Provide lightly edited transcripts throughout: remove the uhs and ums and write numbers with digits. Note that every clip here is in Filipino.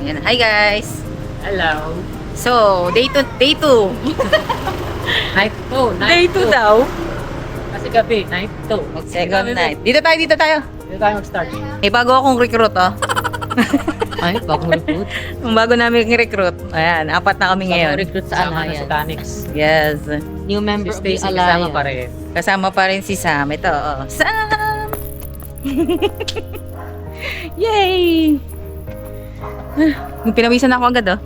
Ayan. Hi guys! Hello. So, day 2. Night 2. Day 2 daw. Kasi gabi, night 2. Second night. Dito tayo. Dito tayo mag-start. Bago akong recruit, oh. Ay, bagong recruit. Yung bago namin recruit. Ayan, 4 na kami ngayon. Recruit sa Sama na Alliance. sa Tanix. Yes. New member Si of the Stacy kasama pa Alliance. rin. Kasama pa rin si Sam. Ito, oh. Sam! Yay! Pinawisan ako agad, oh.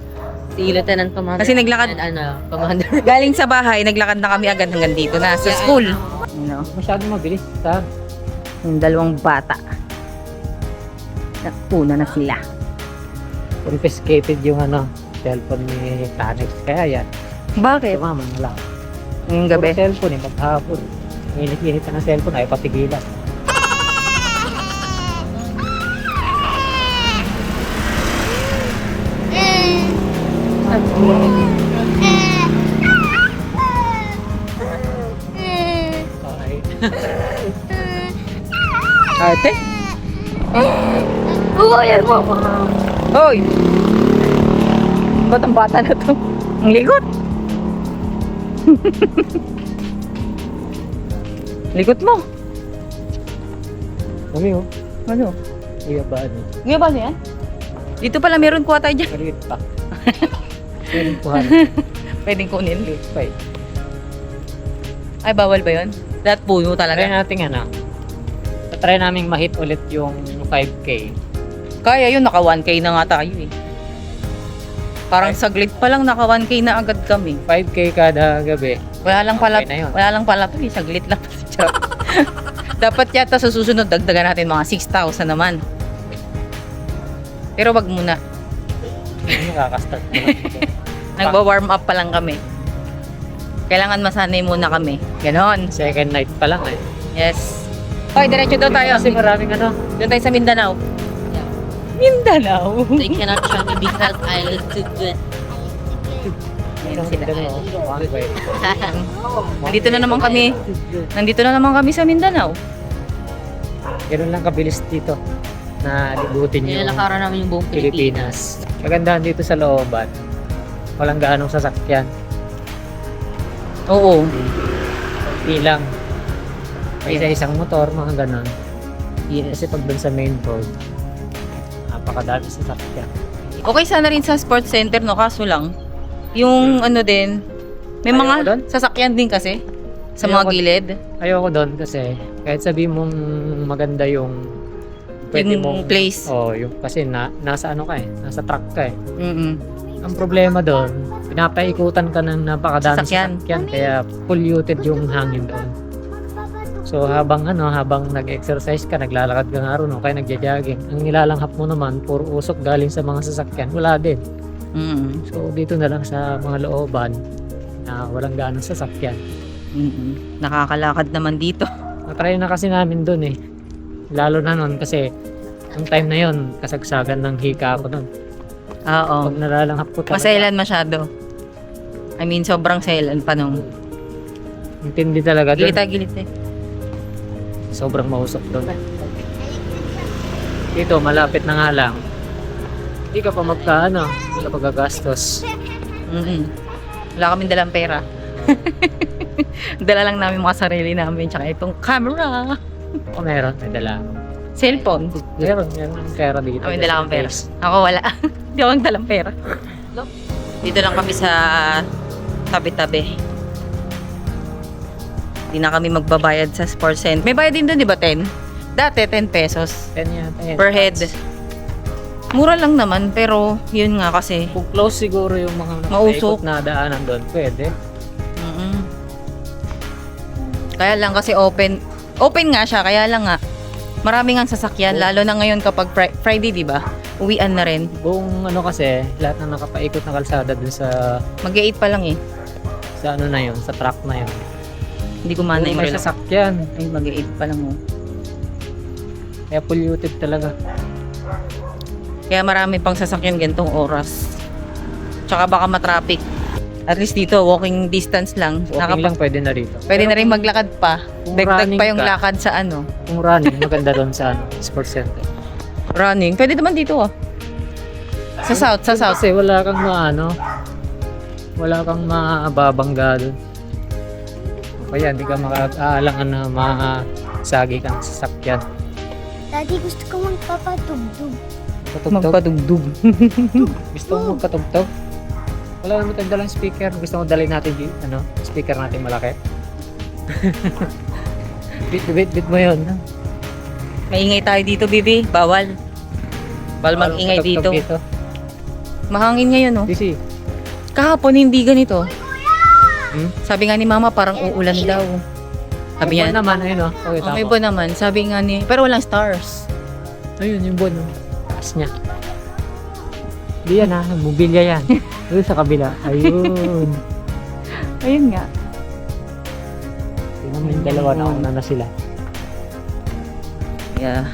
Si Lieutenant Commander. Kasi naglakad- and, Commander. Galing sa bahay, naglakad na kami agad hanggang dito na sa school. You know, Masyadong mabilis. Ta. yung dalawang bata. Una na sila. Confiscated yung cellphone ni Tanix. Kaya yan. Bakit? Tumama na lang. Ngayong gabi. Puro cellphone maghapon. Init-init na ng cellphone ay patigilan. Okay. Ate? Hoy! Ba't ang bata na to? Ang ligot! Ligot mo! Kami oh. Ano? Kuya ba ano? Ngayon ba yan? Dito pala meron kuha tayo dyan. Maliit pa. Pwedeng kuhanan. Pwedeng kunin. Maliit pa eh. Ay, bawal ba yun? Lahat puno Try talaga. natin try naming ma-hit ulit yung 5K. Kaya yun, naka 1K na nga tayo eh. Parang saglit pa lang naka 1K na agad kami. 5K kada gabi. Wala lang pala, Okay na yun. wala lang pala to eh. Saglit lang. Dapat yata sa susunod dagdagan natin mga 6,000 naman. Pero wag muna. Nakaka-start na lang ito. Nagwa-warm up pa lang kami. Kailangan masanay muna kami. Ganon. Second night pa lang eh. Yes. Hoy, diretso daw tayo. Kasi maraming Doon tayo sa Mindanao. Mindanao? They cannot show me because I live too good. Ayun sila. One way. Nandito na naman kami. Nandito na naman kami sa Mindanao. Ganun lang kabilis dito na libutin yung Nilalakaran namin yung buong Pilipinas. Pilipinas. Kagandahan dito sa looban, walang gaanong sasakyan. Oo. Ilang. May isa-isang motor, mga ganon. Kasi pag dun sa main road, napakadami sasakyan. Okay sana rin sa sports center, no? Kaso lang, yung ano din, may Ayoko mga doon? sasakyan din kasi sa mga Ayoko- gilid. Ayoko doon kasi kahit sabi mong maganda yung Yung place. yung kasi nasa nasa truck ka eh. Mm-mm. Ang problema doon, pinapaikutan ka ng napakadaming Sasakyan. sasakyan kaya polluted yung hangin doon. So habang nag-exercise ka, naglalakad ka nga ron, kaya nagja-jogging, ang nilalanghap mo naman puro usok galing sa mga sasakyan, wala din. Mm-mm. So dito na lang sa mga looban na walang ganong sasakyan. Mm-mm. Nakakalakad naman dito. Natry na kasi namin doon eh. Lalo na noon kasi yung time na yon kasagsagan ng hika ako doon. Oo. Pag nalalanghap ko talaga, Masailan masyado. I mean, sobrang sailan pa nung. intindi talaga doon. Gilita-gilit eh. Sobrang mausok doon. Dito, malapit na nga lang. Hindi ka pa wala pa gagastos. Mm-mm. Wala kaming dalang pera. Dala lang namin mga sarili namin tsaka itong camera. O meron, may dala. Cellphone. Meron ang pera dito. Kami dala akong pera. Ako wala. Hindi ako dalang pera. Dito lang kami sa tabi-tabi. Hindi na kami magbabayad sa sports center. May bayad din doon, di ba, 10? Dati, 10 pesos 10 yata yan. per head. Mura lang naman, pero yun nga kasi. Kung close siguro yung mga Mausok. na daanan doon, pwede. Mm-mm. Kaya lang kasi open nga siya, kaya lang nga marami nga sasakyan, lalo na ngayon kapag Friday, di ba? Uwian na rin. Kung kasi, lahat na nakapaikot na kalsada dun sa Mag-8 pa lang eh. sa sa truck na yun. Hindi gumana Puro yung may relo. sasakyan. Ay, mag-8 pa lang oh. Kaya polluted talaga. Kaya marami pang sasakyan gantong oras. Tsaka baka matraffic. At least dito, walking distance lang. Walking lang pwede na rito. Pwede na rin maglakad pa. Kung Dagdag running pa yung ka, lakad sa ano. Kung running, maganda doon sa sports center. Running. Pwede naman dito oh. Sa south, sa south. Kasi wala kang maano. Wala kang mababangga doon. Kaya hindi ka makakaalangan na masagi kang sasakyan. Daddy, gusto ko magpapatugtog. Patugtog. Magpadugdug. Gusto mo magpatugtog? Wala naman tayong dalang speaker. Gusto mo dalhin natin yung speaker natin malaki? Bit mo yun. Maingay tayo dito, Bibi. Bawal. Bawal mag-ingay dito. Patugtog Mahangin ngayon, oh. Busy. Kahapon hindi ganito. Hmm? Sabi nga ni Mama, parang uulan daw. Sabi niya, naman, ayun o. Okay, oh, may buwan naman. Sabi nga ni, pero walang stars. Ayun, yung buwan. Taas niya. Hindi yan ha, mobilya yan. Doon sa kabila. Ayun. Ayun nga. Tingnan mo yung dalawa na una na sila. Yeah.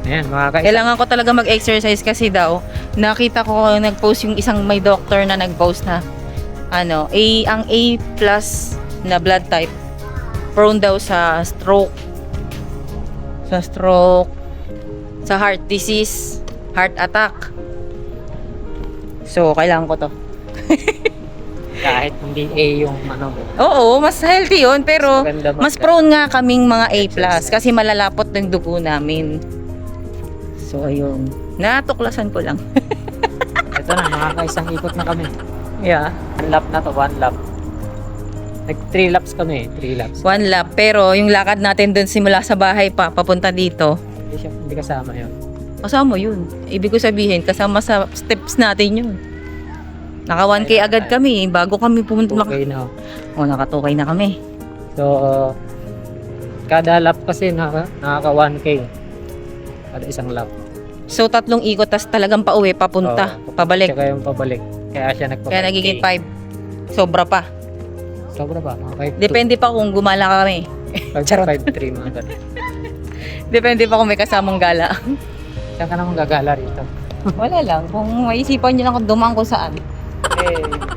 Ayan, makakaisa. Kailangan ko talaga mag-exercise kasi daw, nakita ko nag-post yung isang may doctor na nag-post na, ang A plus na blood type, prone daw sa stroke. Sa heart disease, heart attack. So, kailangan ko to. Kahit hindi A yung ano. Oo, mas healthy yun, pero Maganda ba? mas prone nga kaming mga A plus kasi malalapot ng dugo namin. So, ayun. Natuklasan ko lang. Ito na, makakaisang ikot na kami. Yeah. 1 lap na to, 1 lap. Nag 3 laps kami, 3 laps. 1 lap. Pero yung lakad natin dun simula sa bahay pa, papunta dito, Hindi kasama yun. kasama yun. Ibig ko sabihin, kasama sa steps natin yun. Naka 1K agad kami, bago kami pumunta. Okay na. Naka 2K na kami. So, kada lap kasi nakaka 1K. Kada isang lap. So, 3 ikot, tas talagang pauwi, papunta, Oo, pabalik. Tsaka yung pabalik. Kaya siya nagpa Kaya nagiging 5. Sobra pa. Sobra ba? Okay. Depende pa kung gumala kami. 5-3 mga ganun. Depende pa kung may kasamang gala. Saan ka naman gagala rito? Wala lang. Kung maisipan nyo lang kung dumaan kung saan. Eh,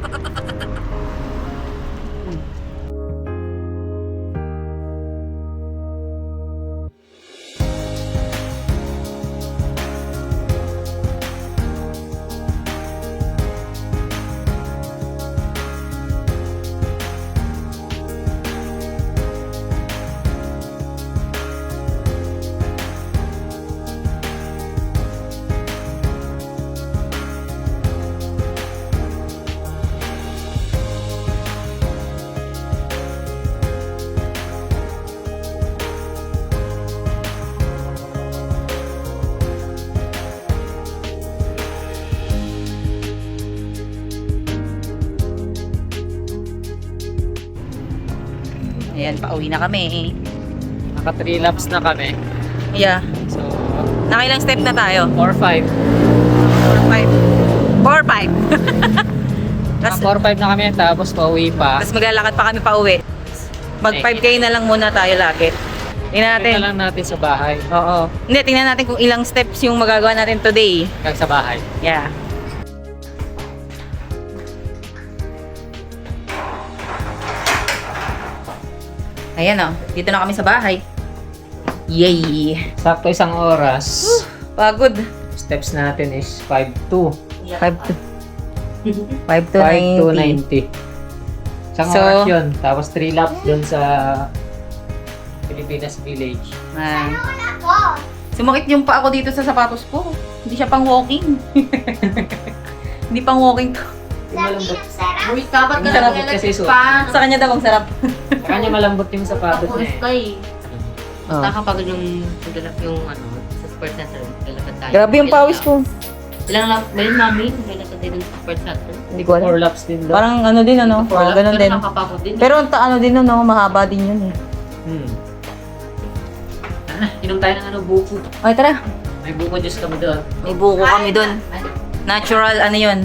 Ayan, pauwi na kami. naka 3 laps na kami. Yeah. So, Nakailang step na tayo? 4-5. 4-5. 4-5. Naka 4-5 na kami, tapos pauwi pa. Tapos maglalakad pa kami pauwi. Mag 5K na lang muna tayo lagi. Tingnan natin. Tingnan lang natin sa bahay. Oo. Hindi, tingnan natin kung ilang steps yung magagawa natin today. Hanggang sa bahay. Yeah. Ayan o. Dito na kami sa bahay. Yay! Sakto isang oras. Pagod. Steps natin is 5-2. 5 to 90. 5-2-90. Isang So, oras yun. Tapos 3 laps dun sa Pilipinas Village. Ah. Sumakit yung pa ako dito sa sapatos ko. Hindi siya pang walking. Hindi pang walking to. Malambot. Uy, kapat Ang sarap kasi suot. Sa kanya daw ang sarap. Sa kanya malambot yung sapatos niya. Kay. Oh. Nakakapagod yung sa sports center. Lalakad tayo. Grabe yung pawis ko. Ilang lap ba yun, mami? Lalakad tayo dun sa sports center. Hindi ko 4 alam. laps din daw. Parang ano din ano. Four laps, Ganun pero din. nakakapagod din. Pero ano din ano, mahaba din yun eh. Inom tayo ng buko. Okay, tara. May buko juice kami doon. May buko kami dun. Ay, Natural ano yun.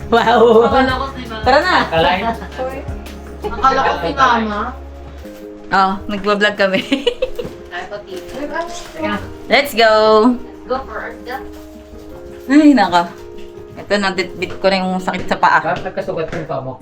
Wow! akala ko si mama. Tara na! Kalain. Akala ko si mama. Oh, nagbablog kami. Ay, pati. Let's go! Go for it. Ay, naka. Ito, na-bit ko na yung sakit sa paa. Bakit nagkasugat yung paa mo?